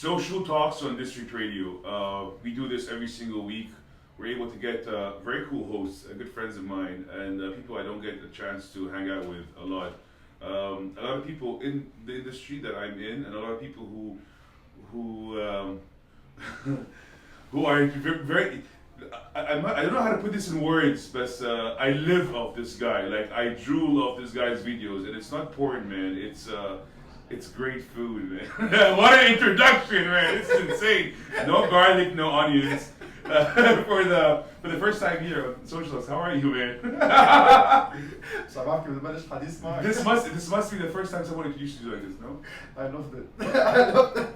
social talks on District Radio. We do this every single week. We're able to get very cool hosts, good friends of mine, and people I don't get a chance to hang out with a lot. A lot of people in the industry that I'm in, and a lot of people who who are very. I don't know how to put this in words, but I live off this guy. Like I drool off this guy's videos, and it's not porn, man. It's great food, man. What an introduction, man! It's insane. No garlic, no onions. For the first time here on Socialist. How are you, man? صباحك بنبلش حديث معك. This must be the first time someone introduced you like this, no? I loved it. I loved it.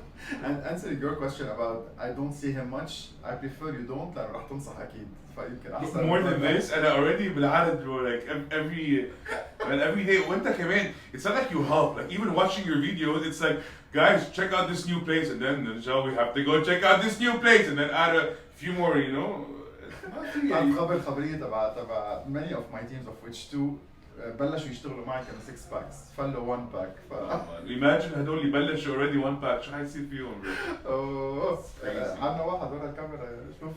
And answering your question about I don't see him much, I prefer you don't لأنه رح تنصح أكيد. فيمكن أحسن. More than this, and I already بالعدد bro, like every day. وأنت كمان, it's not like you help. Like even watching your videos, it's like, guys, check out this new place, and then we have to go check out this new place, and then add a few more, you know. خبر خبرية تبع many of my teams of which two بلشوا يشتغلوا معي كانوا 6 packs فلوا 1 pack. Imagine هدول يبلشوا already 1 pack شو حيصير فيهم bro؟ اوه عندنا واحد ورا الكاميرا شوف.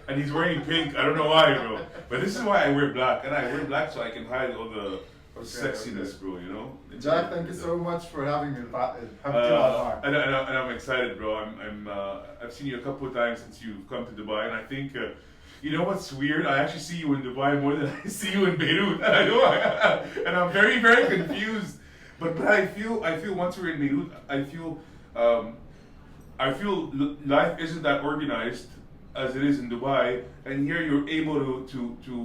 And he's wearing pink. I don't know why, bro. But this is why I wear black, and I wear black so I can hide all the sexiness, bro. You know. Jack, thank you so much for having me. And I'm excited, bro. I've seen you a couple of times since you've come to Dubai, and I think. You know what's weird? I actually see you in Dubai more than I see you in Beirut. I know, and I'm very, very confused. But I feel once we're in Beirut, I feel life isn't that organized as it is in Dubai. And here you're able to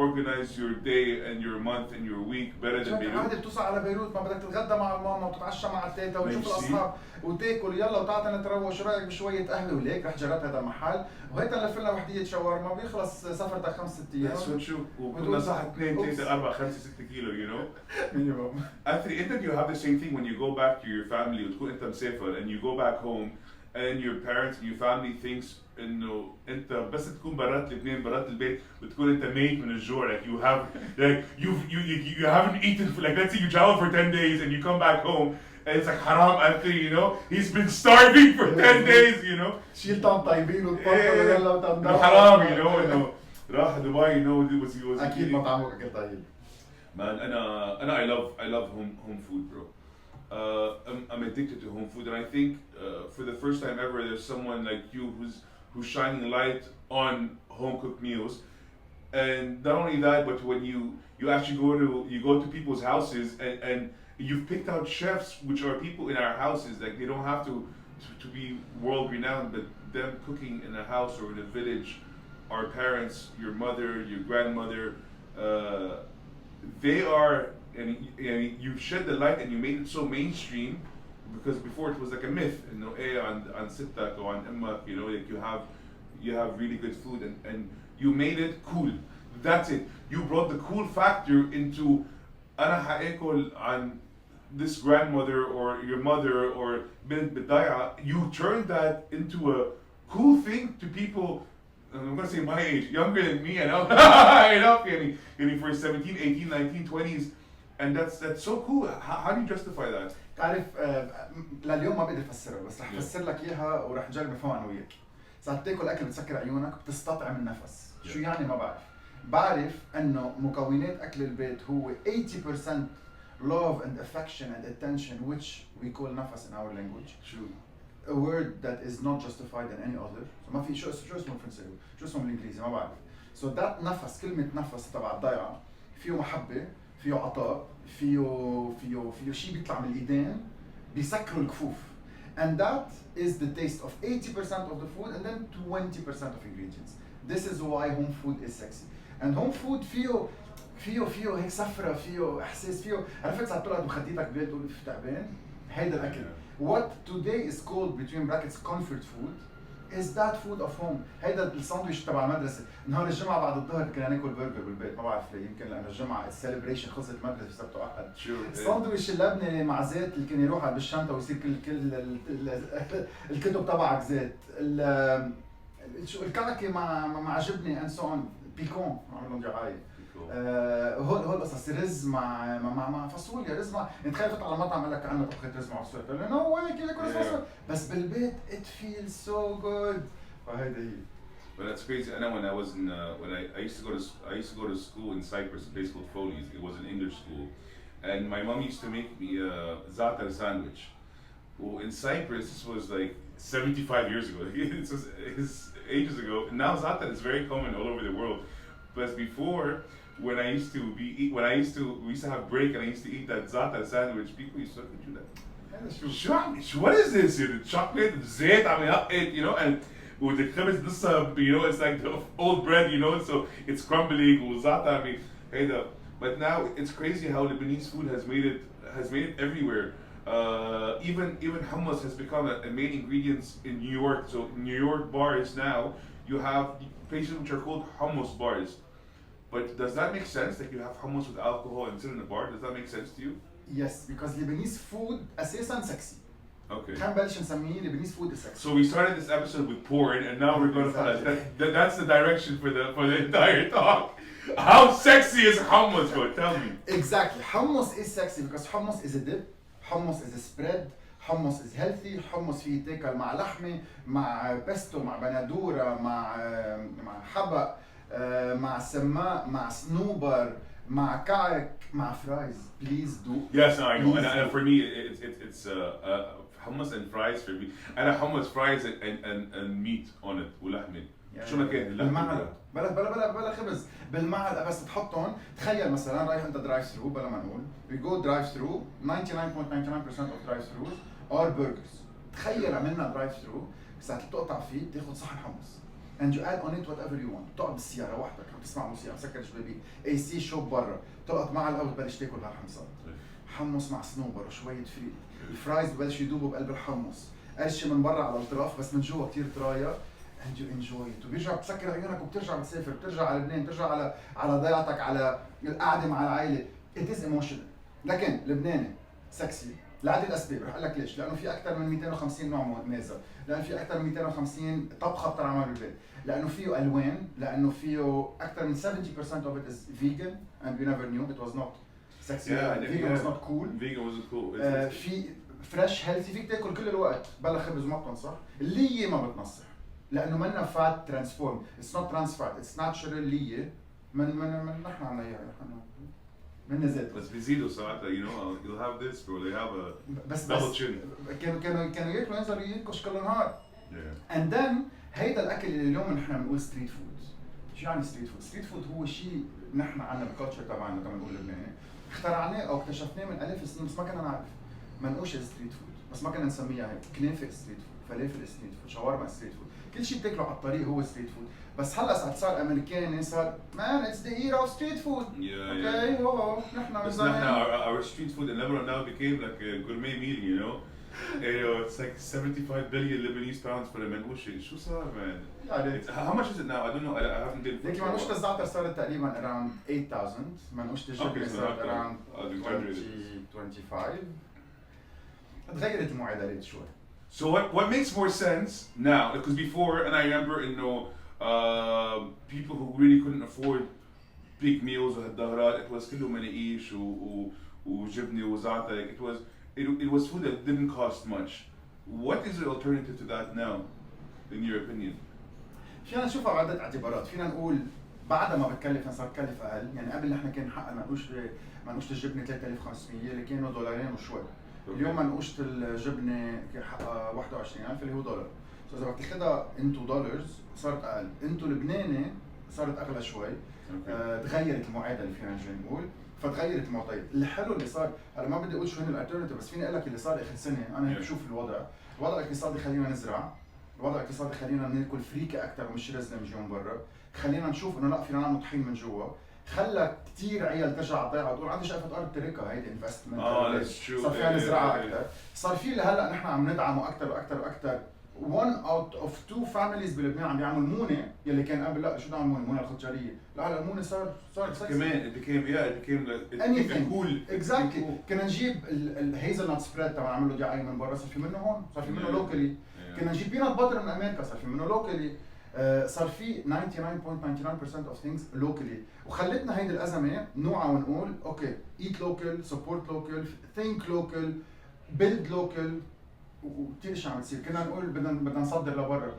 organize your day and your month and your week better than Beirut. عادي بتوصل على بيروت ما بدك تتغدى مع الماما وتتعشى مع التيتا وتشوف الاصحاب وتاكل يلا وتعطي نتروى شو رايك بشويه قهوه وليك رح جربت هذا المحل وهيدا لفلنا وحديه شاورما بيخلص سفرتك 5 6 ايام. بس شو وكنا صح 2 3 4 5 6 كيلو you know. minimum. Actually, انت you have the same thing when you go back to your family وتكون انت مسافر and you go back home and your parents and your family thinks انه انت بس تكون برات لبنان برات البيت بتكون انت ميت من الجوع like you haven't eaten for like let's say you travel for 10 days and you come back home and it's like haram after you know he's been starving for 10 days you know شيل طعم طيبين وتفضل يلا وتندم حرام you know انه راح دبي you know it was اكيد مطعمك اكل طيب. Man, أنا I love home food, bro. I'm addicted to home food, and I think for the first time ever, there's someone like you who's shining light on home cooked meals. And not only that, but when you actually go to people's houses and you've picked out chefs which are people in our houses, like they don't have to be world renowned, but them cooking in a house or in a village, our parents, your mother, your grandmother. They are, and you shed the light and you made it so mainstream because before it was like a myth, you know, on Sittak or on Emmak, you know, like you have really good food and you made it cool. That's it. You brought the cool factor into أنا حأكل عن this grandmother or your mother or بنت بتضيع. You turned that into a cool thing to people. I'm gonna say my age, younger than me, and enough, for 17, 18, 19, 20s, and that's so cool. How do you justify that? تعرف لليوم ما بقدر افسرها بس رح افسر لك اياها ورح نجرب نفهمها انا وياك. ساعات تاكل اكل بتسكر عيونك بتستطعم النفس. شو يعني ما بعرف. بعرف انه مكونات اكل البيت هو 80% love and affection and attention which we call نفس in our language. True. A word that is not justified in any other. So ما في شو اسمه بالفرنسي شو اسمه بالانجليزي ما بعرف. So that نفس كلمة نفس تبع الضيعة فيه محبة فيه عطاء فيه شيء بيطلع من الايدين بيسكروا الكفوف. And that is the taste of 80% of the food and then 20% of ingredients. This is why home food is sexy. And home food فيه هيك سفرة فيه احساس فيه عرفت ساعات تقعد بخديتك بالبيت تقول تعبان هيدا الاكل. What today is called between brackets comfort food is that food of home. هيدا الساندويتش تبع المدرسة. نهار الجمعة بعد الظهر كنا ناكل برجر بالبيت ما بعرف ليه يمكن لأنه الجمعة السليبريشن خلصت المدرسة السبت وأحد. الساندويتش اللبنة مع زيت اللي كان يروح بالشنطة ويصير كل الكتب تبعك زيت. الكعكة مع جبنة and so on بيكون عملهم دعاية. هول قصص رز مع فاصوليا، رز مع يعني تخيل تطلع على المطعم قال لك عندنا طبخة رز مع فاصوليا، تقول له نو واي كيف ياكل رز مع فاصوليا، بس بالبيت it feels so good. فهيدا هي. But that's crazy. I know when I was in when I used to go to school in Cyprus, a place called Foley's. It was an English school, and my mom used to make me a za'atar sandwich. Well, in Cyprus, this was like 75 years ago. It's ages ago. And now za'atar is very common all over the world. But before, when we used to have break and I used to eat that za'atar sandwich, people used to look at you like, what is this? The chocolate, the zayt, I mean, you know, and with the khibz, this, you know, it's like the old bread, you know, so it's crumbling. Za'atar, I mean, hey, but now it's crazy how Lebanese food has made it everywhere. Even hummus has become a main ingredient in New York. So in New York bars now, you have places which are called hummus bars. But does that make sense? Like you have hummus with alcohol and sit in a bar? Does that make sense to you? Yes, because Lebanese food أساساً sexy. Okay. خلينا نبلش نسميه Lebanese food is sexy. So we started this episode with porn, and now we're going to that's the direction for the entire talk. How sexy is hummus, bro? Tell me. Exactly. Hummus is sexy because hummus is a dip, hummus is a spread, hummus is healthy, hummus فيه تاكل مع لحمة، مع بيستو، مع بندورة، مع حبق، مع سماق، مع صنوبر، مع كعك، مع فرايز. Please do. Yes, I know. And for me, it's hummus and fries for me. And a hummus, fries and meat on it ولحمة. شو ما كان بالمعلقة. بلا خبز، بالمعلقة بس تحطهم. تخيل مثلا رايح انت درايف ثرو بلا ما نقول. We go drive through. 99.99% of drive throughs are burgers. تخيل عملنا درايف ثرو ساعة بتقطع فيه تاخذ صحن حمص. And you add on it whatever you want. تقعد بالسيارة وحدك عم تسمع موسيقى مسكر شبابيك، AC شوب برا، تقعد معلقة وتبلش تاكل هالحمصات. حمص مع صنوبر وشوية فريت. الفرايز ببلشوا يدوبوا بقلب الحمص. قرشة من برا على الأطراف بس من جوا كثير طراية. And you enjoy it. وبيرجع بتسكر عيونك وبترجع بتسافر، بترجع على لبنان، بترجع على ضيعتك، على القعدة مع العائلة. It is emotional. لكن لبناني سكسي لعدة أسباب، رح أقول لك ليش؟ لأنه في أكثر من 250 نوع مازة، لأنه في أكثر من 250 طبخة بتنعمل بالبيت، لأنه فيه ألوان، لأنه فيه أكثر من 70% of it is vegan and we never knew it was not sexy. Vegan was not cool. Vegan wasn't cool. في فريش هيلثي فيك تاكل كل الوقت بلا خبز وما بتنصح. اللية ما بتنصح لأنه منا فات ترانسفورم. It's not trans fat. It's natural لية من نحن عنا إياها من زيت. بس بيزيدوا ساعتها you know you'll have this bro they have a double chin. كانوا ياكلوا ينزلوا ينكش كل نهار. And then هيدا الأكل اللي اليوم نحن بنقول ستريت فود. شو يعني ستريت فود؟ ستريت فود هو شيء نحن عنا بالكالتشر تبعنا كما نقول لبناني اخترعناه أو اكتشفناه من آلاف السنين بس ما كنا نعرف. ما نقولش ستريت فود بس ما كنا نسميها هيك. كنافة ستريت فود، فلافل ستريت فود، شاورما ستريت فود، كل شيء بتاكله على الطريق هو ستريت فود. بس هلا صار امريكاني صار man it's the era of street food. Okay هو نحن بس نحن our street food in Lebanon now became like a gourmet meal you know. It's like 75 billion Lebanese pounds for a manouche. شو صار man? How much is it now? I don't know. I haven't been. لكن منوشة الزعتر صارت تقريبا around 8,000. منوشة الجبنة صارت around 25. تغيرت المعادلات شوي. So what makes more sense now? Because before, and I remember, you know, people who really couldn't afford big meals or الدهرات, it was كله مناقيش وجبنة وزعتر. It was food that didn't cost much. What is the alternative to that now, in your opinion? فينا نشوفها بعدة اعتبارات. فينا نقول بعدها ما بتكلف صار تكلف أقل. يعني قبل نحن كان حقنا منقوشة الجبنة 3500 اللي كانوا $2 وشوي. اليوم منقوشة الجبنة حقها 21,000 اللي هو $1. إذا بدك تاخذها into dollars صارت أقل. into لبناني صارت أغلى شوي. تغيرت المعادلة فينا نجي نقول. فتغيرت المعطيات. الحلو اللي صار أنا ما بدي أقول شو هن الالترناتيف بس فيني أقول لك اللي صار آخر سنة أنا هيك بشوف الوضع الاقتصادي خلينا نزرع، الوضع الاقتصادي خلينا ناكل فريكة أكثر ومش رز نجي من برا، خلينا نشوف إنه لا فينا نعمل طحين من جوا، خلى كثير عيال ترجع على الضيعة تقول عندي شقفة أرض تركها هيدي انفستمنت. صار فيها نزرعها أكثر، صار في لهلا نحن عم ندعمه أكثر وأكثر وأكثر. one out of two families بلبنان عم يعملوا مونة يلي كان قبل لا شو نعمل مونة الخضرية، لا هلا المونة صار كمان it became anything cool. exactly. كنا نجيب الهيزل نوت سبريد تبع نعمل له دعاية من برا صار في منه هون، صار في منه لوكالي. كنا نجيب بينات باتر من امريكا صار في منه لوكالي. صار في 99.99% of things locally وخلتنا هيدي الازمه نوعا ونقول اوكي eat local support local think local build local وكثير اشياء عم بتصير. كنا نقول بدنا نصدر لبرا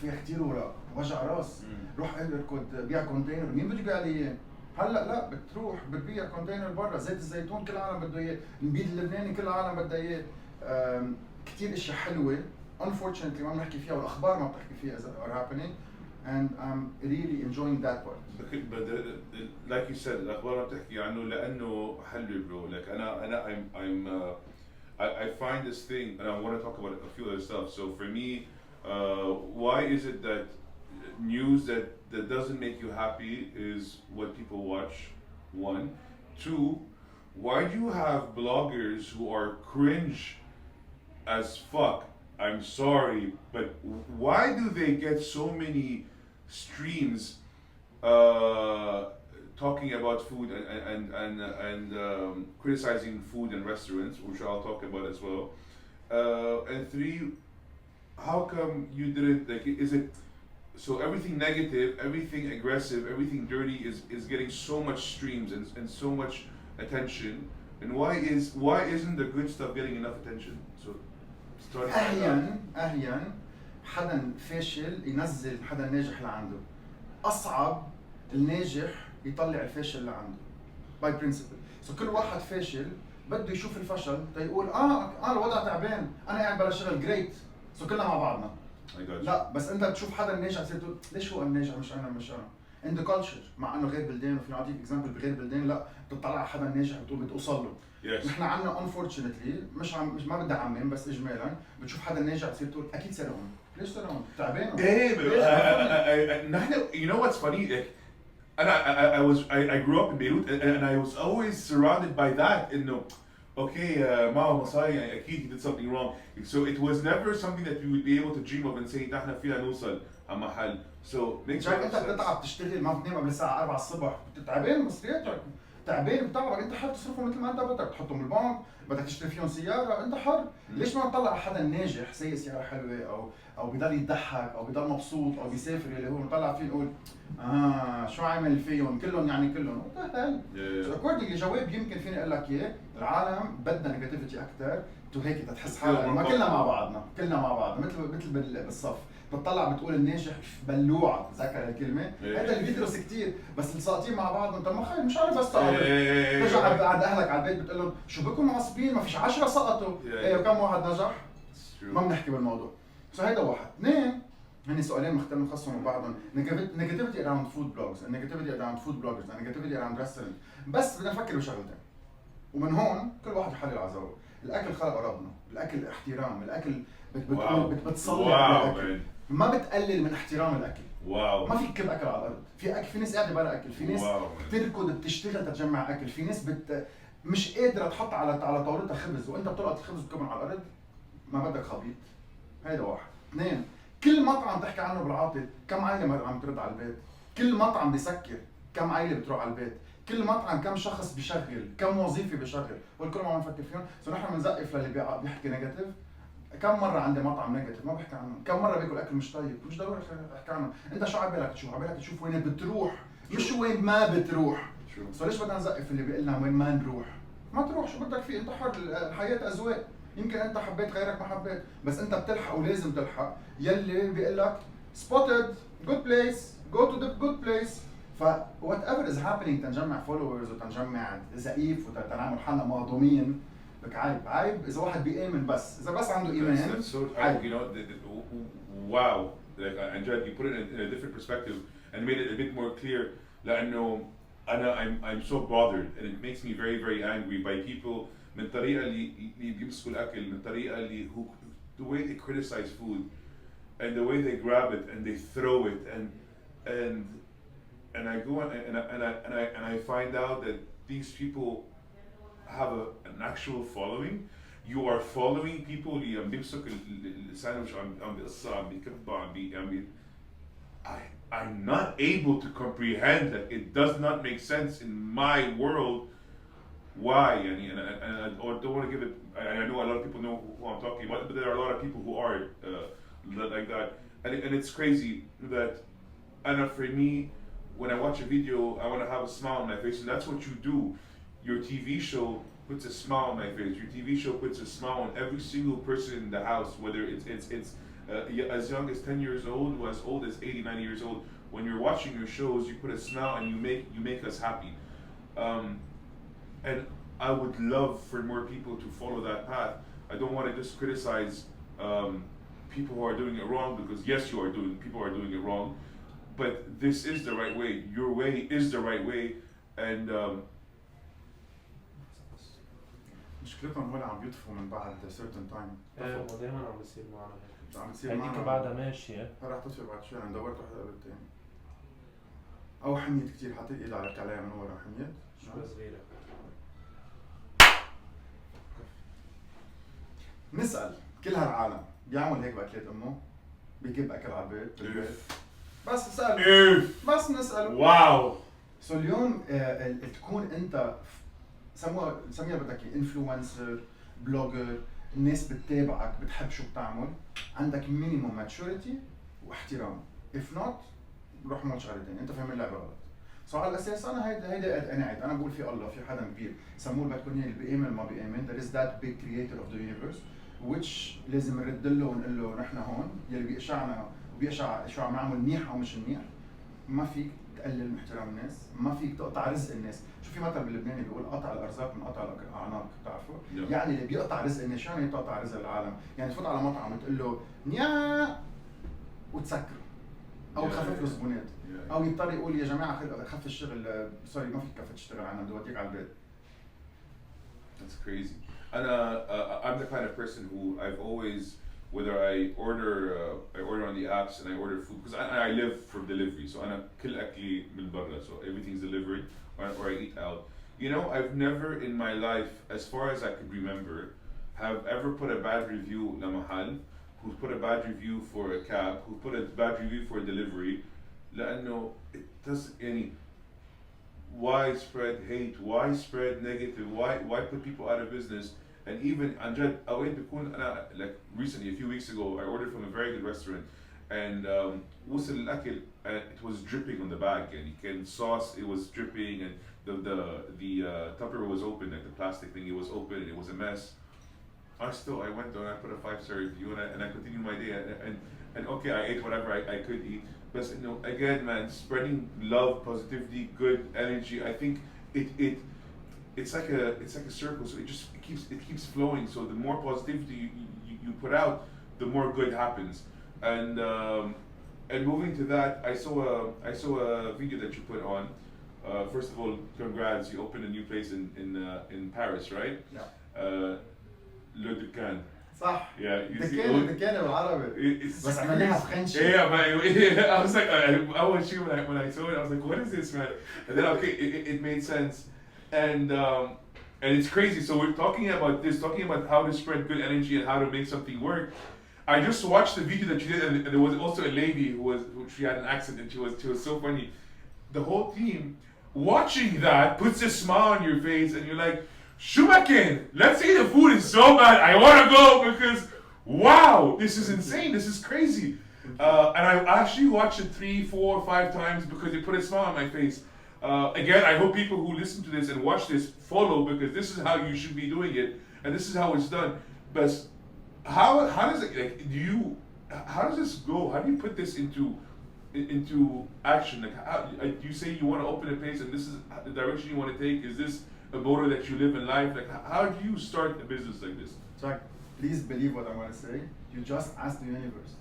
يا كثير وراء وجع راس روح اركض بيع كونتينر مين بده يبيع لي اياه؟ هلا لا بتروح بتبيع كونتينر برا. زيت الزيتون كل العالم بده اياه، النبيذ اللبناني كل العالم بدها اياه. كثير اشياء حلوه unfortunately ما بنحكي فيها والاخبار ما بتحكي فيها are happening and I'm really enjoying that part. But like you said الأخبار ما بتحكي عنه لأنه حلو برو. Like I find this thing and I want to talk about a few other stuff. So for me, why is it that news that doesn't make you happy is what people watch? One, two, why do you have bloggers who are cringe as fuck? I'm sorry, but why do they get so many streams talking about food and criticizing food and restaurants, which I'll talk about as well? And three, how come you didn't like? Is it so everything negative, everything aggressive, everything dirty is getting so much streams and so much attention, and why isn't the good stuff getting enough attention? So اهين حدا فاشل ينزل حدا ناجح لعنده. اصعب الناجح يطلع الفاشل اللي عنده باي برنسبل. سو كل واحد فاشل بده يشوف الفشل تيقول الوضع تعبان انا قاعد بلا شغل جريت. سو كلنا مع بعضنا. لا بس انت بتشوف حدا ناجح تصير تقول ليش هو الناجح مش انا ان ذا كلتشر. مع انه غير بلدان وفي نعطيك اكزامبل بغير بلدان لا بتطلع على حدا ناجح بتقول بتوصل له. نحن عندنا unfortunately مش ما بدي اعمم بس اجمالا بتشوف حدا ناجح بتصير تقول اكيد سرقون. ليش سرقون؟ تعبان. ايه نحن you know what's funny I grew up in Beirut and I was always surrounded by that انه okay معه مصاري يعني اكيد he did something wrong. So it was never something that we would be able to dream of and say نحن فينا نوصل على محل. So جاك انت بتتعب تشتغل ما بتنام قبل الساعه 4 الصبح تعبان مصرياتك تعبان بتعبك انت حر تصرفهم مثل ما انت بدك تحطهم بالبنك بدك تشتري فيهم سياره انت حر. ليش ما نطلع على حدا ناجح سايق سياره حلوه او بضل يضحك او بضل مبسوط او بيسافر اللي هو نطلع فيه نقول شو عامل فيهم كلهم يعني كلهم اكوردنجلي جواب يمكن فيني اقول لك اياه. العالم بدنا نيجاتيفيتي اكثر تو هيك تحس حالك ما كلنا مع بعضنا مثل بالصف بتطلع بتقول الناجح بلوعه ذكر الكلمه هذا اللي بيدرس كثير بس الساقطين مع بعض انت ما خايف مش عارف بس ترجع عند اهلك على البيت بتقول لهم شو بكم معصبين ما فيش 10 سقطوا وكم واحد نجح ما بنحكي بالموضوع. سو هيدا واحد. اثنين هني سؤالين مختلفين خاصهم من بعضهم. نيجاتيفيتي اراوند فود بلوجز نيجاتيفيتي اراوند فود بلوجرز نيجاتيفيتي اراوند ريستورانت. بس بدنا نفكر بشغلتين ومن هون كل واحد يحلل على زاويه. الاكل خلق ربنا، الاكل احترام، الاكل بتصلي على الاكل ما بتقلل من احترام الاكل. واو ما في كب اكل على الارض. في ناس قاعده بلا اكل، في ناس بتركض بتشتغل تجمع اكل، في ناس مش قادره تحط على طاولتها خبز وانت بتلقط الخبز وتكبه على الارض. ما بدك خبيط. هيدا واحد. اثنين كل مطعم تحكي عنه بالعاطل كم عائله عم ترد على البيت. كل مطعم بيسكر كم عائله بتروح على البيت. كل مطعم كم شخص بيشغل، كم وظيفه بيشغل، والكل ما عم نفكر فيهم. سو نحن بنزقف للي بيحكي نيجاتيف. كم مرة عندي مطعم نيجاتيف ما بحكي عنه، كم مرة باكل أكل مش طيب، مش ضروري أحكي عنه، أنت شو عبالك تشوف؟ عبالك تشوف وين بتروح، مش وين ما بتروح. سو ليش بدنا نزقف اللي بيقول لنا وين ما نروح؟ ما تروح شو بدك فيه، أنت حر، الحياة أذواق، يمكن أنت حبيت غيرك ما حبيت، بس أنت بتلحق ولازم تلحق، يلي بيقول لك spotted, good place, go to the good place. ف whatever is happening تنجمع followers وتنجمع زقيف وتنعمل حالنا مهضومين. لك عيب إذا واحد بيآمن بس، إذا بس عنده إيمان. عيب. You know, wow. Like Anjad, you put it in a different perspective and made it a bit more clear. لأنه I'm so bothered and it makes me very very angry by people من الطريقة اللي بيمسكوا الأكل، من الطريقة اللي the way they criticize food and the way they grab it and they throw it and I go and I find out that these people have an actual following. You are following people اللي عم بيمسك الساندويتش عم بيقصها عم بيكبها عم I'm not able to comprehend that. It does not make sense in my world. Why? And I don't want to give it. I know a lot of people know who I'm talking about, but there are a lot of people who are like that. and it's crazy that, and for me, when I watch a video, I want to have a smile on my face, and that's what you do. Your TV show puts a smile on my face. Your TV show puts a smile on every single person in the house, whether it's as young as 10 years old or as old as 80, 90 years old. When you're watching your shows, you put a smile and you make us happy. And I would love for more people to follow that path. I don't want to just criticize people who are doing it wrong, because yes, people are doing it wrong, but this is the right way. Your way is the right way, and مشكلتهم هون عم يطفوا من بعد certain time. ودائما عم بيصير معنا هيك. عم بيصير معنا. هيك بعدها ماشية. رح تطفي بعد شوي. أنا دورت واحدة قبل الثاني. أو حميت كتير، حطيت إيدي على عليها من ورا حميت. شوي صغيرة. نسأل كل هالعالم بيعمل هيك بأكلات أمه؟ بيجيب أكل على البيت بالبيت؟ بس نسأل. بس نسأل. واو. سو اليوم تكون أنت سميها بدك انفلونسر، بلوجر، الناس بتتابعك، بتحب شو بتعمل، عندك مينيموم ماتشوريتي واحترام. if not روح مول شغله ثانيه، انت فاهم اللعبه غلط. سو على الاساس انا هيدا قناعد، انا بقول في الله، في حدا كبير، سموه اللي بدكم اياه اللي بيامن ما بيامن، there is that big creator of the universe which لازم نرد له ونقول له نحن هون، يلي بيقشعنا وبيقشع شو عم نعمل منيح او مش منيح. ما فيك تقلل من احترام الناس، ما فيك تقطع رزق الناس. شو في مثل باللبناني بيقول قطع الارزاق من قطع الاعناق، بتعرفوا؟ يعني اللي بيقطع رزق الناس، شو يعني تقطع رزق العالم؟ يعني تفوت على مطعم وتقول له نيا وتسكره او تخفف له زبونات، او يضطر يقول يا جماعه خف الشغل، سوري ما فيك كفت تشتغل عنا، بدي اوديك على البيت. That's crazy. I'm the kind of person who I've always, whether I order on the apps and I order food, because I live for delivery, so أنا كل أكلي من برا, so everything's delivered, or I eat out. You know, I've never in my life, as far as I could remember, have ever put a bad review لمحل, who's put a bad review for a cab, who put a bad review for a delivery, لأنه it doesn't any widespread hate, widespread negative, why put people out of business. And even عن جد أوقات بكون أنا, like recently a few weeks ago I ordered from a very good restaurant, and وصل الأكل and it was dripping on the bag, and كان sauce, it was dripping, and the Tupperware was open, like the plastic thing, it was open, and it was a mess. I went there and I put a 5-star review, and I continued my day, and okay, I ate whatever I could eat, but you know, again, man, spreading love, positivity, good energy, I think it's like a circle, so it keeps flowing. So the more positivity you put out, the more good happens. And moving to that, I saw a video that you put on. First of all, congrats! You opened a new place in Paris, right? Yeah. Le Ducan. صح. Yeah. دكانة بالعربي. بس عملناها فرنش. Yeah, but I was like, I was sure when I saw it, I was like, what is this, man? And then okay, it made sense. And it's crazy. So we're talking about how to spread good energy and how to make something work. I just watched the video that you did, and there was also a lady who she had an accent, and she was so funny. The whole team watching that puts a smile on your face, and you're like, Shumakin, let's say the food is so bad, I want to go, because wow, this is insane, this is crazy. And I actually watched it 3, 4, 5 times because it put a smile on my face. Again, I hope people who listen to this and watch this follow, because this is how you should be doing it, and this is how it's done. But how does it, like, how does this go? How do you put this into action? Like, how, you say you want to open a place, and this is the direction you want to take. Is this a motto that you live in life? Like, how do you start a business like this? Jack, please believe what I'm going to say. You just ask the universe.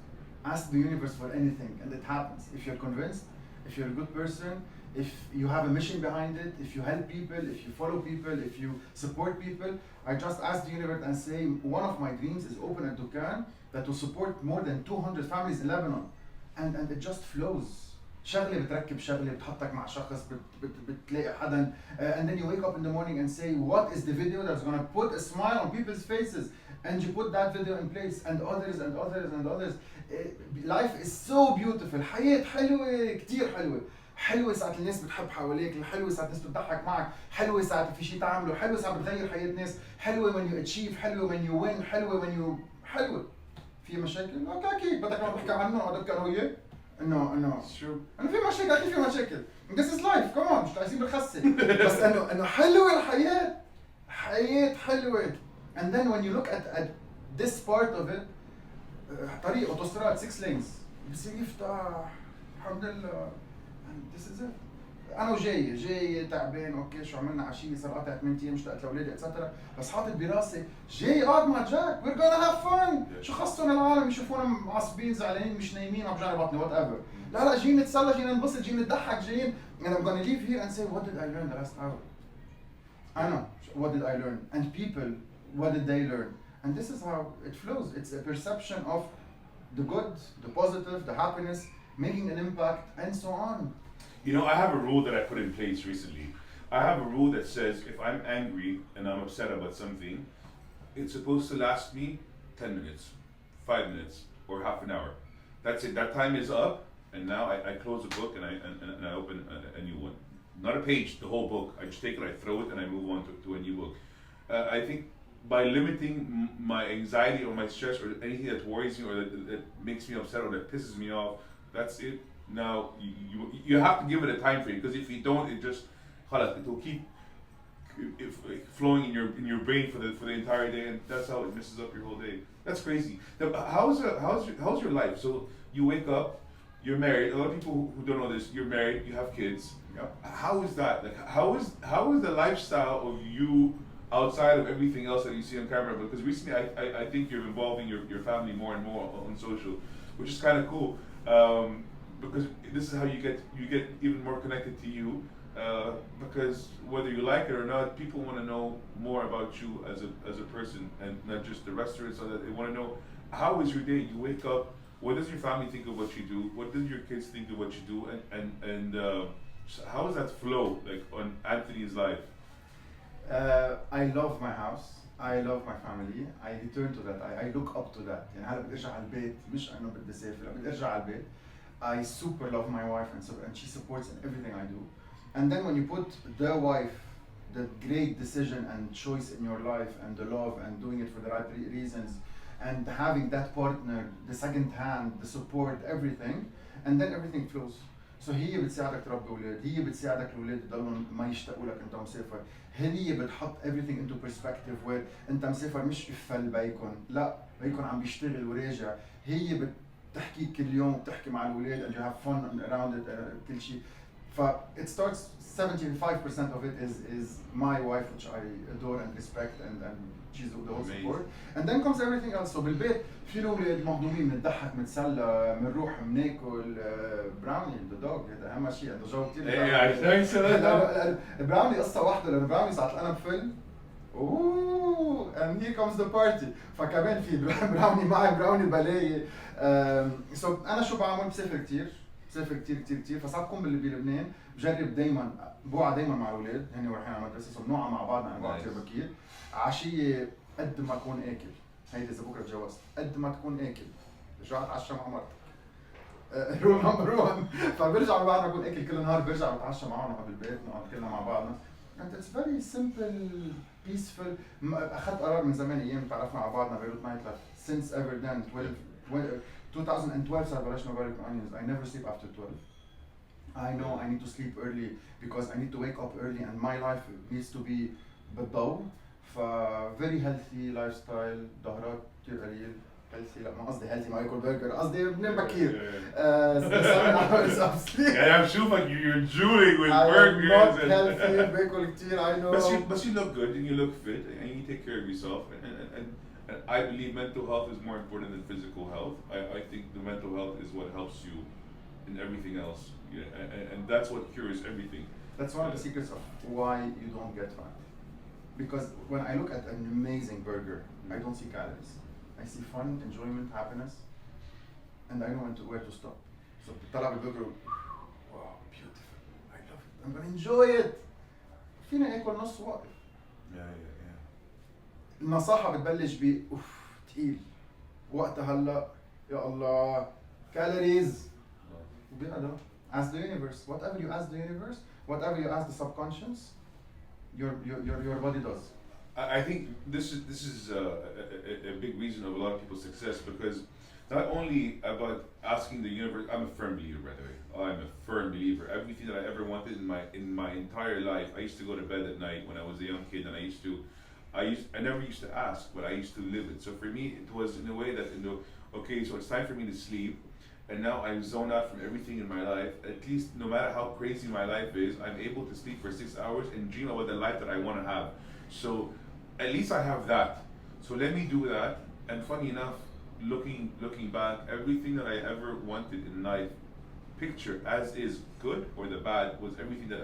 Ask the universe for anything, and it happens. If you're convinced, if you're a good person, if you have a mission behind it, if you help people, if you follow people, if you support people, I just ask the universe and say, one of my dreams is open a dukan that will support more than 200 families in Lebanon. And it just flows. شغلة بتركب شغلة بتحطك مع شخص بتلاقي حدا and then you wake up in the morning and say, what is the video that's gonna put a smile on people's faces? And you put that video in place, and others and others and others. Life is so beautiful. الحياة حلوة كتير حلوة. حلوة ساعة الناس بتحب حواليك، حلوة ساعة الناس بتضحك معك، حلوة ساعة في شيء تعمله، حلوة ساعة بتغير حياة ناس، حلوة when you achieve، حلوة when you win، حلوة when you حلوة. في مشاكل؟ اوكي اكيد بدك نقعد نحكي عنه ونقعد انا وياه انه It's true. انه في مشاكل، اكيد في مشاكل. This is life, come on، مش عايزين بالخسة. بس انه حلوة الحياة، حياة حلوة. And then when you look at this part of it, طريق اوتوستراد 6 lanes بصير يفتح الحمد لله. And this is it. انا وجاي تعبان، اوكي شو عملنا عشيه، صار قاطع 8 ايام، اشتقت لاولادي اتسترا، بس حاطط براسي جاي اقعد مع جاك، وير جونا هاف فن. شو خصهم العالم يشوفونا معصبين زعلانين مش نايمين عم بجرب بطني وات ايفر. لا جايين نتسلى، جايين ننبسط، جايين نضحك، جايين and I'm gonna leave here and say what did I learn the last hour. أنا what did I learn, and people what did they learn, and this is how it flows. It's a perception of the good, the positive, the happiness, making an impact, and so on. You know, I have a rule that I put in place recently. I have a rule that says if I'm angry and I'm upset about something, it's supposed to last me 10 minutes, 5 minutes, or half an hour. That's it. That time is up, and now I close the book and I open a new one. Not a page, the whole book. I just take it, I throw it, and I move on to a new book. I think by limiting my anxiety or my stress or anything that worries me or that makes me upset or that pisses me off, that's it. Now you have to give it a time frame, because if you don't, it just it will keep flowing in your brain for the entire day, and that's how it messes up your whole day. That's crazy. How's your life? So you wake up, you're married. A lot of people who don't know this, you're married, you have kids. Yep. How is that? Like how is the lifestyle of you outside of everything else that you see on camera? Because recently I think you're involving your family more and more on social, which is kind of cool. Because this is how you get even more connected to you. Because whether you like it or not, people want to know more about you as a person, and not just the restaurant. So that they want to know, how is your day? You wake up. What does your family think of what you do? What does your kids think of what you do? And how does that flow like on Anthony's life? I love my house. I love my family. I return to that. I look up to that. يعني هلا بدي ارجع على البيت، مش انه بدي اسافر، بدي ارجع على البيت. I super love my wife and she supports in everything I do. And then when you put the wife, the great decision and choice in your life, and the love and doing it for the right reasons, and having that partner, the second hand, the support, everything, and then everything flows. So هي بتساعدك تربي اولاد، هي بتساعدك الاولاد يضلوا ما يشتاقوا لك انت مسافر، هي بتحط everything into perspective where انت مسافر مش بفل بيكون، لا بيكون عم بيشتغل وراجع، هي بتحكي كل يوم، بتحكي مع الاولاد and you have fun around it كل شيء. ف it starts 75% of it is my wife, which I adore and respect, and she's the whole support. And then comes everything else. So بالبيت في الاولاد مهضومين، بنضحك، بنتسلى، بنروح بناكل براوني the dog، هذا اهم شيء، عنده جو كثير. براوني قصه واحده، لانه براوني ساعه انا بفل and here comes the party. فكمان في براوني معي، براوني بلاي. So انا شو بعمل؟ بسافر كثير. فصعب كون بلبنان بجرب دائما بوعى دائما مع الاولاد، هن ورايحين على المدرسه، صرنا نوعا مع بعض، انا بوعى كثير بكير. عشيه قد ما اكون اكل، هيدي اذا بكره تجوزت، قد ما تكون اكل رجعت اتعشى مع مرتك. رول نمبر 1. فبرجع مع بعضنا بكون اكل كل النهار، برجع بتعشى معهم بالبيت، نقعد كلنا مع بعضنا. And it's very simple, peaceful. اخذت قرار من زمان، ايام تعرفنا على بعضنا بيروت نايت لايف. Since ever then 2012 صار بلشنا نبارك onions. I never sleep after 12. I know I need to sleep early because I need to wake up early, and my life needs to be بالضوء. ف very healthy lifestyle. ظهرات كثير قليل. healthy، لا ما قصدي healthy ما ياكل برجر، قصدي بنام بكير. 7 hours of sleep. Yeah, I'm sure like you're drooling with burgers. I'm not healthy. باكل كثير. I know. But you look good and you look fit and you take care of yourself, and I believe mental health is more important than physical health. I think the mental health is what helps you in everything else. Yeah, and that's what cures everything. That's one of the secrets of why you don't get fat. Because when I look at an amazing burger, I don't see calories. I see fun, enjoyment, happiness, and I know where to stop. So بتطلع بالبرجر، wow, beautiful, I love it, I'm gonna enjoy it. فينا اكل نص واقف. Yeah. النصاحة بتبلش ب تقيل. وقتها هلا يا الله calories. وبهذا ask the universe. Whatever you ask the universe, whatever you ask the subconscious, your body does. I think this is a big reason of a lot of people's success, because not only about asking the universe. I'm a firm believer, by the way. I'm a firm believer. Everything that I ever wanted in my entire life, I used to go to bed at night when I was a young kid, and I never used to ask, but I used to live it. So for me, it was in a way that, okay, so it's time for me to sleep, and now I'm zoned out from everything in my life. At least, no matter how crazy my life is, I'm able to sleep for 6 hours and dream about the life that I want to have. So at least I have that. So let me do that. And funny enough, looking back, everything that I ever wanted in life, picture as is, good or the bad, was everything that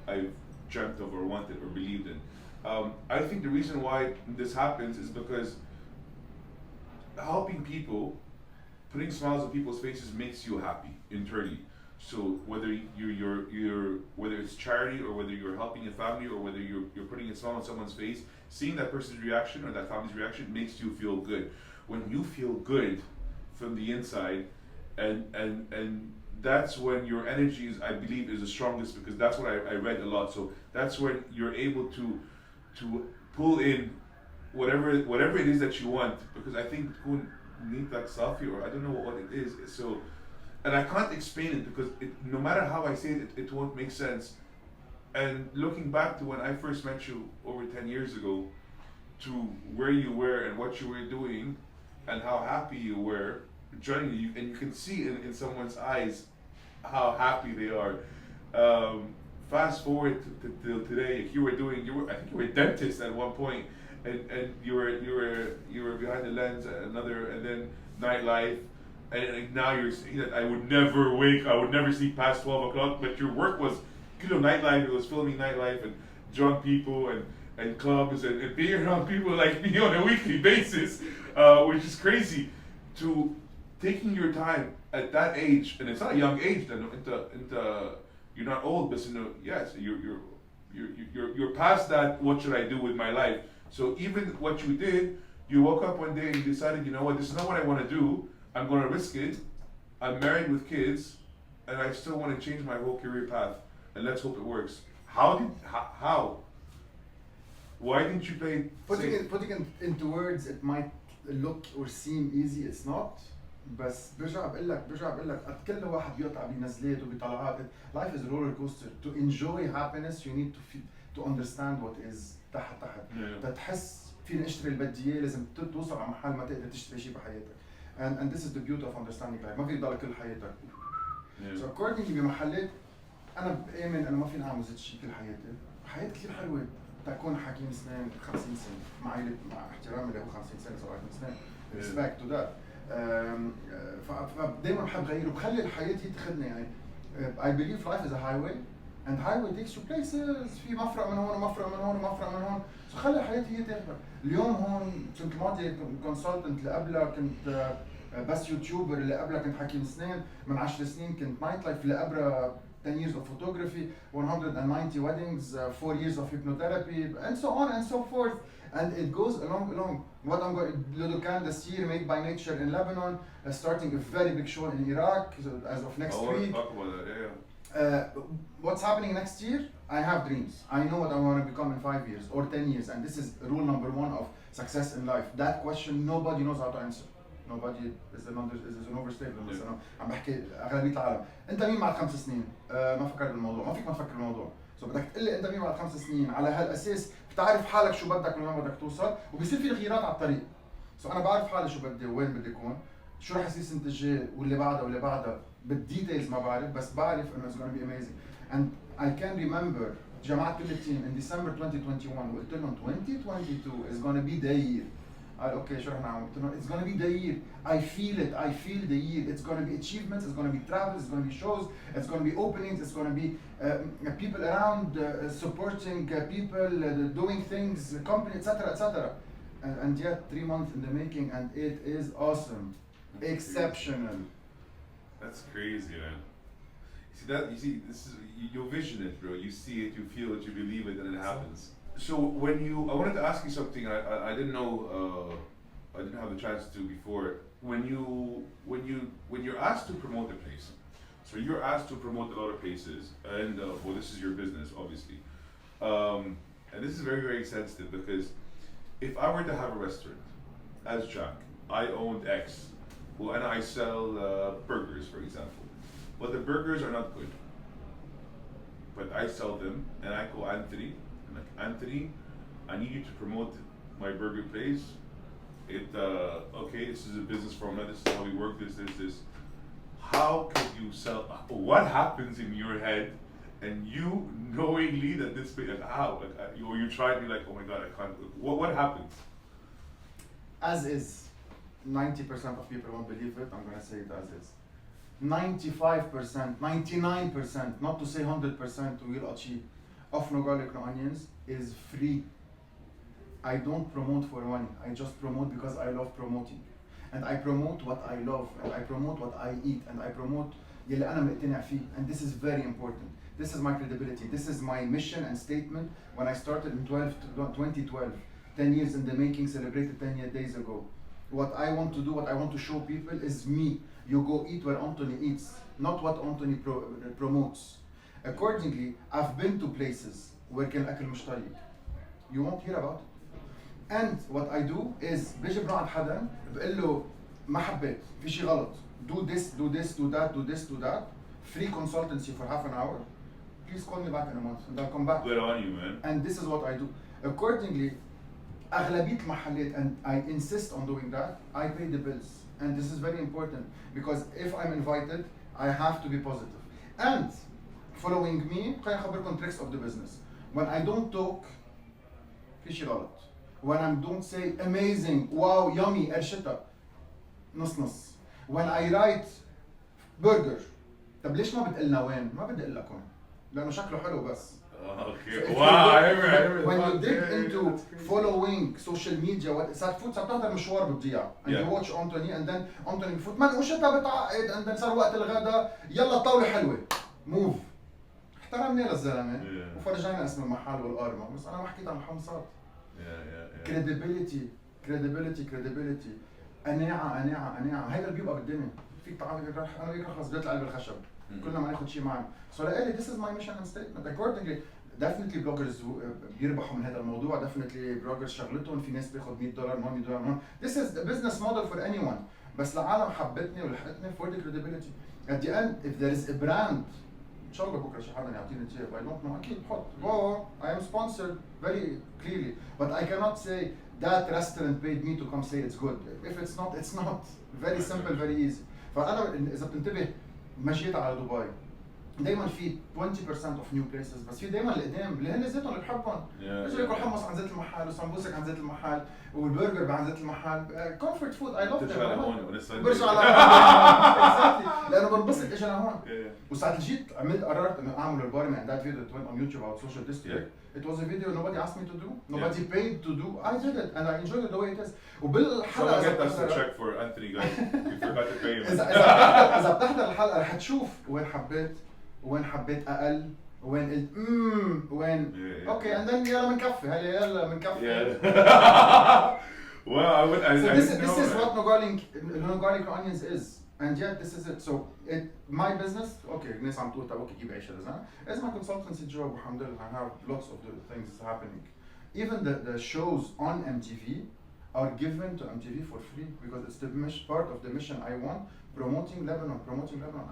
I've dreamt of or wanted or believed in. I think the reason why this happens is because helping people, putting smiles on people's faces makes you happy internally. So whether whether it's charity or whether you're helping a family or whether you're putting a smile on someone's face, seeing that person's reaction or that family's reaction makes you feel good. When you feel good from the inside, and that's when your energy is, I believe, is the strongest, because that's what I read a lot. So that's when you're able to pull in whatever it is that you want, because I think like Safi, or I don't know what it is. So, and I can't explain it because no matter how I say it, it won't make sense. And looking back to when I first met you over 10 years ago, to where you were and what you were doing, and how happy you were joining you, and you can see in someone's eyes how happy they are. Fast forward to today, I think you were a dentist at one point, and you were behind the lens at another, and then nightlife, and now you're saying that I would never sleep past 12 o'clock, but your work was, nightlife. It was filming nightlife and drunk people and clubs and being around people like me on a weekly basis, which is crazy. To taking your time at that age, and it's not a young age. Then you're not old, but yes, you're past that. What should I do with my life? So even what you did, you woke up one day and you decided, you know what, this is not what I want to do. I'm going to risk it. I'm married with kids, and I still want to change my whole career path. And let's hope it works. How? Why didn't you play? Putting it into words, it might look or seem easy. It's not. بس برجع بقول لك قد كل واحد بيقطع بنزلات وبطلعات. Life is a roller coaster. To enjoy happiness, you need to understand what is تحت. تحس فيني اشتري اللي بدي اياه، لازم توصل على محل ما تقدر تشتري شيء بحياتك. And this is the beauty of understanding life. ما في يضل كل حياتك. So accordingly بمحلات أنا بآمن إنه ما فيني أعمل زيت شيء كل حياتي. حياة كثير حلوة. تكون حكيم سنين 50 سنة مع احترامي له 50 سنة 70 سنة. Respect to that. فدايما بحب غير وبخلي الحياة هي تاخذني يعني. I believe life is a highway, and highway takes you places. في مفرق من هون ومفرق من هون ومفرق من هون. So خلي الحياة هي تاخذك. اليوم هون كنت ماضي كونسلتنت، اللي قبلها كنت بس يوتيوبر، اللي قبلها كنت حكيم سنين، من 10 سنين كنت نايت لايف، اللي قبلها 10 years of photography, 190 weddings, 4 years of hypnotherapy, and so on and so forth. And it goes along. What I'm going to Ludokan this year, Made by Nature in Lebanon, starting a very big show in Iraq as of next week. Talk about that, yeah. What's happening next year? I have dreams. I know what I want to become in 5 years or 10 years, and this is rule number 1 of success in life. That question nobody knows how to answer. Nobody is an overstatement. بس أنا عم بحكي أغلبية العالم. أنت مين بعد 5 سنين؟ ما فكرت بالموضوع، ما فيك ما تفكر بالموضوع. So بدك تقول لي أنت مين بعد 5 سنين، على هالأساس بتعرف حالك شو بدك وين بدك توصل، وبيصير في تغييرات على الطريق. So أنا بعرف حالي شو بدي وين بدي أكون، شو رح يصير السنة الجاية واللي بعدها بالديتيلز ما بعرف، بس بعرف إنه it's gonna be amazing. And I can remember جمعت كل التيم in December 2021 وقلت لهم 2022 is gonna be the year. قال اوكي شو رح نعمل؟ قلت لهم it's gonna be the year. I feel the year. It's gonna be achievements, it's gonna be travels, it's gonna be shows, it's gonna be openings, it's gonna be people around supporting people, doing things, company, etc. And yet 3 months in the making, and it is awesome. That's Exceptional. Crazy. That's crazy, man. You see, this is, you vision it, bro. You see it, you feel it, you believe it, and it happens. So I wanted to ask you something. I didn't know. I didn't have the chance to before. When you're asked to promote a place, so you're asked to promote a lot of places, and well, this is your business, obviously, and this is very, very sensitive, because if I were to have a restaurant as Jack, I owned X, Well, and I sell burgers, for example. But the burgers are not good. But I sell them, and I call Anthony. I'm like, Anthony, I need you to promote my burger place. Okay, this is a business formula. This is how we work. This. How can you sell? What happens in your head, and you knowingly that this, like, how? Like, or you try to be like, oh my god, I can't. What happens? As is. 90% of people won't believe it. I'm gonna say it as is. 95%, 99%, not to say 100%, we'll achieve of no garlic, no onions is free. I don't promote for money. I just promote because I love promoting. And I promote what I love, and I promote what I eat, and I promote يلي أنا مقتنع فيه. And this is very important. This is my credibility. This is my mission and statement when I started in 2012. 10 years in the making, celebrated 10 days ago. What I want to do, what I want to show people is me. You go eat where Anthony eats, not what Anthony promotes. Accordingly, I've been to places where كان الأكل مش طيب. You won't hear about it. And what I do is بيجي بنقعد حدا بقول له ما حبيت في شيء غلط. Do this, do this, do that, do this, do that. Free consultancy for half an hour. Please call me back in a month and I'll come back. Good on you, man. And this is what I do. Accordingly, أغلبية المحلات, and I insist on doing that, I pay the bills. And this is very important because if I'm invited, I have to be positive. And following me, خليني أخبركم tricks of the business. When I don't talk, في شيء غلط. When I don't say amazing, wow, yummy, قرشتها, نص نص. When I write burger, طب ليش ما بتقلنا وين؟ ما بدي أقول لك وين. لأنه شكله حلو بس. Okay. Wow, I never when you thought, dig yeah, into that's crazy. following social media, what صار تفوت صار تحضر مشوار بتضيع and Yeah. you watch Anthony and then Anthony بفوت من وشتها بتعقد and then صار وقت الغداء يلا الطاولة حلوة move احترمني للزلمة Yeah. وفرجينا اسم المحل والقارمة بس أنا ما حكيت عن الحمصات. Yeah. credibility قناعة هيدا اللي بيبقى بالدنيا. فيك تعال أنا بيك رخص بديت القلب الخشب. كلنا ما ناخد شيء معنا. So لقالي this is my mission and statement. Accordingly, definitely bloggers بيربحوا من هذا الموضوع. Definitely bloggers شغلتهم في ناس بياخد $100 $100. This is the business model for anyone. بس العالم حبتني ولحقتني for the credibility. At the end, if there is a brand, إن شاء الله بكرة شي حدا يعطيني تياب. I don't know. أكيد بحط. I am sponsored very clearly, but I cannot say that restaurant paid me to come say it's good. If it's not, it's not. Very simple, very easy. فأنا إذا بتنتبه مشيت على دبي دايما في 20% of new places بس في دايما القدام اللي هن ذاتهم اللي بحبهم. بيجي ياكل حمص عن زيت المحل وسمبوسك عن زيت المحل والبرجر عن زيت المحل. comfort food I love them. برجع على exactly لأنه بنبسط إجي لهون. وساعة جيت قررت إنه أعمل البارمي and that video that went on YouTube about social district. It was a video nobody asked me to do. Nobody paid to do. I did it and I enjoyed it the way it is. وبالحلقة Someone get us a check for Anthony, guys. We forgot to pay him. إذا بتحضر الحلقة رح تشوف وين حبيت أقل وين قلت وين أوكي and then يلا بنكفي يلا بنكفي. Well, I this is what no garlic no onions is. And yet this is it. So my business, okay, الناس عم تقول طب اوكي كيف عيشها لزمان. It's my consultancy job والحمد لله. I have lots of the things happening. Even the shows on MTV are given to MTV for free because it's the part of the mission I want. Promoting Lebanon.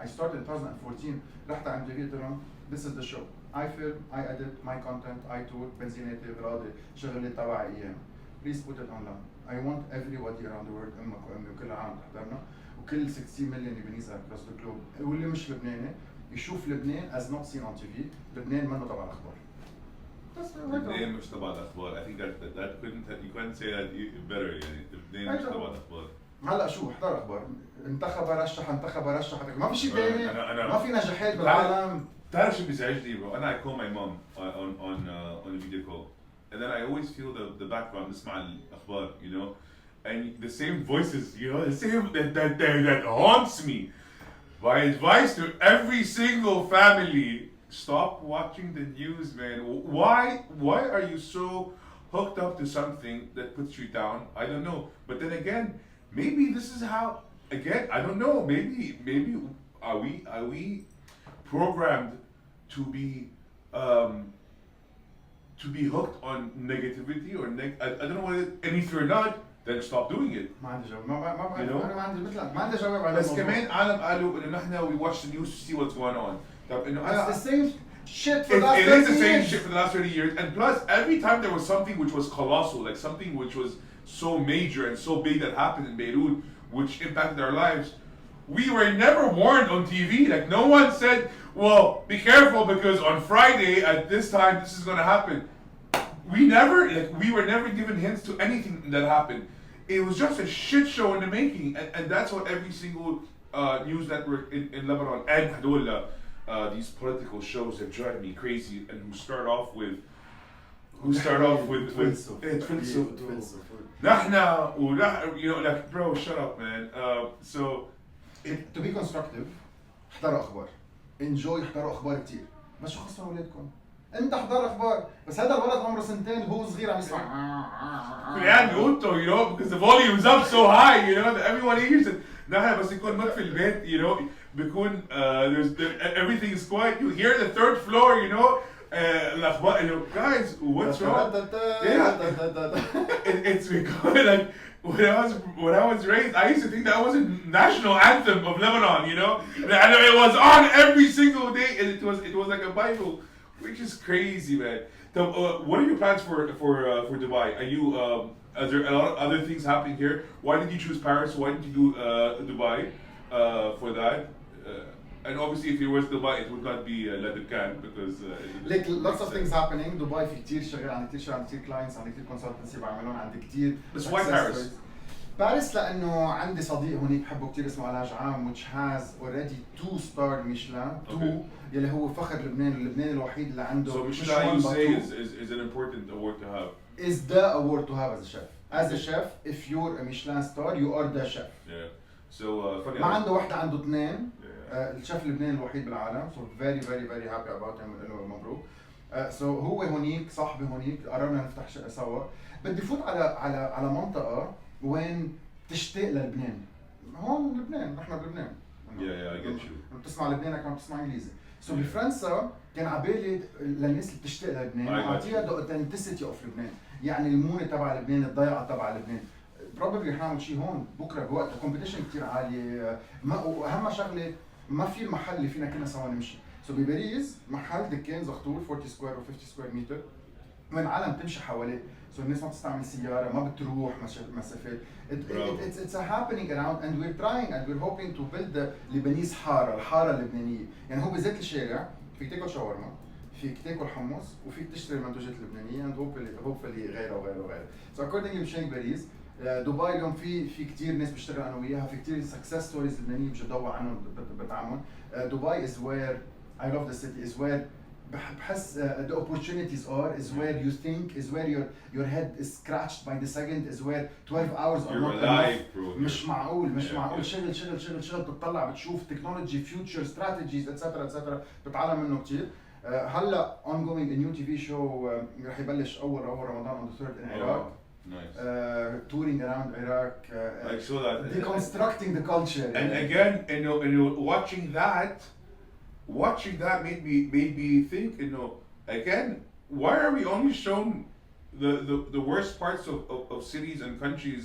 I started in 2014. رحت على MTV قلت لهم this is the show. I film, I edit my content, I tour, بنزيناتي غراضي شغلي تبعي ايام. Please put it online. I want everybody around the world امك وامي وكل عام تحضرنا. وكل 60 مليون Lebanese across the globe واللي مش لبناني يشوف لبنان as not seen on TV. لبنان منه تبع الأخبار. لبنان مش تبع الأخبار. I think that you couldn't say that better يعني. لبنان مش تبع الأخبار. هلا شو احضر أخبار. انتخب رشح ما في شيء تاني. ما في نجاحات بالعالم. تعرف شو بيزعجني bro؟ أنا I call my mom on a video call and then I always feel the background نسمع الأخبار you know. And the same voices, you know, the same that haunts me. My advice to every single family: stop watching the news, man. Why are you so hooked up to something that puts you down? I don't know. But then again, maybe this is how. Again, I don't know. Maybe are we programmed to be hooked on negativity or I don't know what it is. And if you're not, then stop doing it. ما عندي جواب ما بعرف You know? انا ما عندي مثلك ما عندي جواب على بس الموضوع. كمان عالم قالوا انه نحن we watch the news to see what's going on. طب انه It's انا the same shit for the last it is the 30 same years. shit for the last 30 years, and plus every time there was something which was colossal, like something which was so major and so big that happened in Beirut, which impacted our lives, we were never warned on TV. Like no one said, well, be careful because on Friday at this time this is going to happen. We were never given hints to anything that happened. It was just a shit show in the making, and that's what every single news network in Lebanon and Hadoula, these political shows that drive me crazy, and who start off with نحنا you know, like, bro, shut up, man. So to be constructive احضروا اخبار enjoy احضروا اخبار كتير بس شو خصنا اولادكم انت احضر اخبار بس هذا الولد عمره سنتين هو صغير عم يسمع يعني قلته you know, because the volume's up so high, you know, that everyone hears it. نحن بس يكون مات في البيت, you know, بيكون everything is quiet, you hear the third floor, you know, الأخبار, you know, guys, what's wrong? It's because like when I was raised, I used to think that was a national anthem of Lebanon, you know, and it was on every single day, and it was like a Bible, which is crazy, man. So, what are your plans for Dubai? Are you are there a lot of other things happening here? Why did you choose Paris? Why did you do Dubai for that? And obviously, if it was Dubai, it would not be Lebanon because like lots of things happening. Dubai في كتير شغل عندي كتير عندي كتير clients عندي كتير consultancy بعملهم عندي كتير. But why Paris? باريس لأنه عندي صديق هونيك بحبه كتير اسمه علاج عام which has already 2-star Michelin 2 يلي هو فخر لبنان اللبناني الوحيد اللي عنده. So Michelin, you say, is an important award to have. Is the award to have as a chef. As a chef, if you're a Michelin star, you are the chef. Yeah. So funny. ما عنده واحدة عنده اثنين. الشيف اللبناني الوحيد بالعالم. So very very very happy about him. له مبروك. So هو هونيك صاحبي هونيك قررنا نفتح شقة سوا. بدي فوت على منطقة وين تشتاق للبنان. هون لبنان نحن بلبنان. Yeah, I get you. بتسمع لبنانك عم تسمع انجليزي. So بفرنسا كان عبالي للناس اللي بتشتاق للبنان اعطيها the authenticity of لبنان. يعني المونة تبع لبنان، الضيعة تبع لبنان. probably رح نعمل شيء هون بكره بوقت الكومبيتيشن كثير عالية. واهم شغلة ما في المحل اللي فينا كنا سوا نمشي. So بباريس محل دكان زغطور 40 سكوير و 50 سكوير متر وين العالم تمشي حواليه. So الناس ما بتستعمل سيارة ما بتروح مسافات. It's a happening around and we're trying and we're hoping to build the Lebanese حارة الحارة اللبنانية. يعني هو بذات الشارع فيك تاكل شاورما فيك تاكل حمص وفيك تشتري المنتوجات اللبنانية and hopefully غيره وغيره وغيره. So accordingly مشان باريس دبي اليوم في كتير ناس بيشتغل انا وياها في كتير success stories لبنانية بجي ادور عنهم بدعمهم. دبي is where I love the city is where بحس the opportunities are is where you think is where your head is scratched by the second is where 12 hours are not enough. مش معقول شغل بتطلع بتشوف technology future strategies etc بتعلم منه كتير. هلا ongoing a new TV show رح يبلش اول رمضان on the 3rd in Iraq. Nice. Touring around Iraq, I saw that. deconstructing the culture. And again, you know, watching that made me think, you know, again, why are we only shown the worst parts of cities and countries,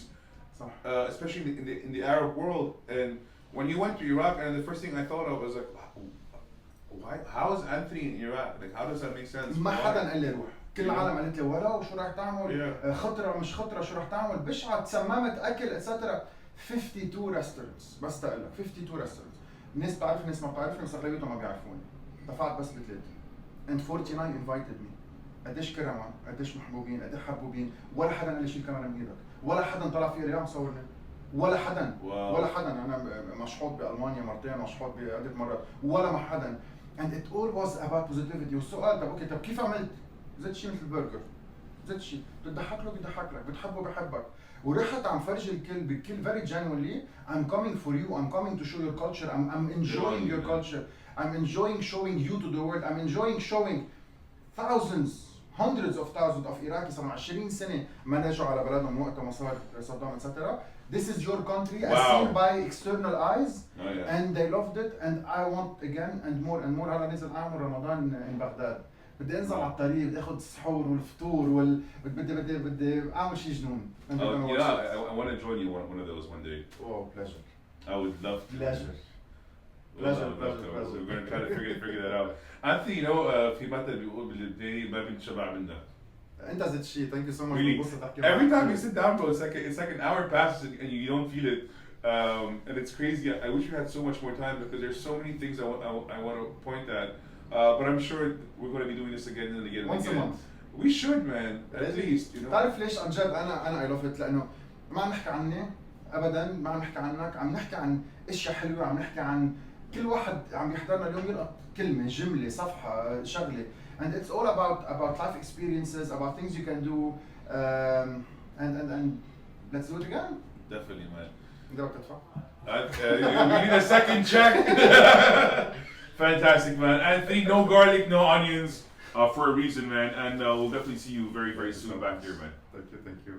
especially in the Arab world? And when you went to Iraq, and the first thing I thought of was like, why? How is Anthony in Iraq? Like, how does that make sense? ما حدا قال لي روح. كل العالم قالت لي ولو شو رح تعمل خطرة مش خطرة شو رح تعمل بشعة تسممت أكل etc. 52 restaurants بس تقلك 52 restaurants. الناس بتعرف الناس ما بتعرفني بس أغلبيتهم ما بيعرفوني. دفعت بس بثلاثة. And 49 invited me. قديش كرما قديش محبوبين قديش حبوبين ولا حدا قال لي شيل الكاميرا من إيدك ولا حدا طلع فيا اليوم صورني ولا حدا ولا حدا. أنا مشحوط بألمانيا مرتين مشحوط بعدة مرات ولا مع حدا. And it all was about positivity. والسؤال طب أوكي طب كيف عملت؟ زدت شيء مثل البرجر زدت شيء بتضحك له بيضحك لك بتحبه بحبك ورحت عم فرجي الكل بكل very genuinely I'm coming for you I'm coming to show your culture I'm enjoying your culture I'm enjoying showing you to the world I'm enjoying showing thousands hundreds of thousands of Iraqis صار 20 سنة ما رجعوا على بلدهم وقت ما صار صدام etc. This is your country as seen by external eyes and they loved it and I want again and more هلا نزل أعمل رمضان in Baghdad بدي انزل على الطريق بدي اخذ السحور والفطور بدي اعمل شيء جنون. I want to join you one of those one day. Oh, pleasure. I would love to. Pleasure. Pleasure. We're going to try to figure that out. Anthony, you know, في مثل بيقول باللبناني ما بنشبع منها. انت زدت شيء. Thank you so much. Really, every time you sit down, bro, it's like an hour passes and you don't feel it, and it's crazy. I wish we had so much more time because there's so many things I want to point at. But I'm sure we're going to be doing this again and again and once again. a month. We should, man. At least, you know. تعرف ليش عن جد انا I love it لانه ما عم نحكي عني ابدا، ما عم نحكي عنك، عم نحكي عن اشياء حلوه، عم نحكي عن كل واحد عم يحضرنا اليوم يلقط كلمه، جمله، صفحه، شغله. And it's all about life experiences, about things you can do, and let's do it again. Definitely, man. انت بدك تدفع؟ We need a second check. Fantastic, man. Anthony, no garlic, no onions, for a reason, man. And we'll definitely see you very, very soon back here, man. Thank you.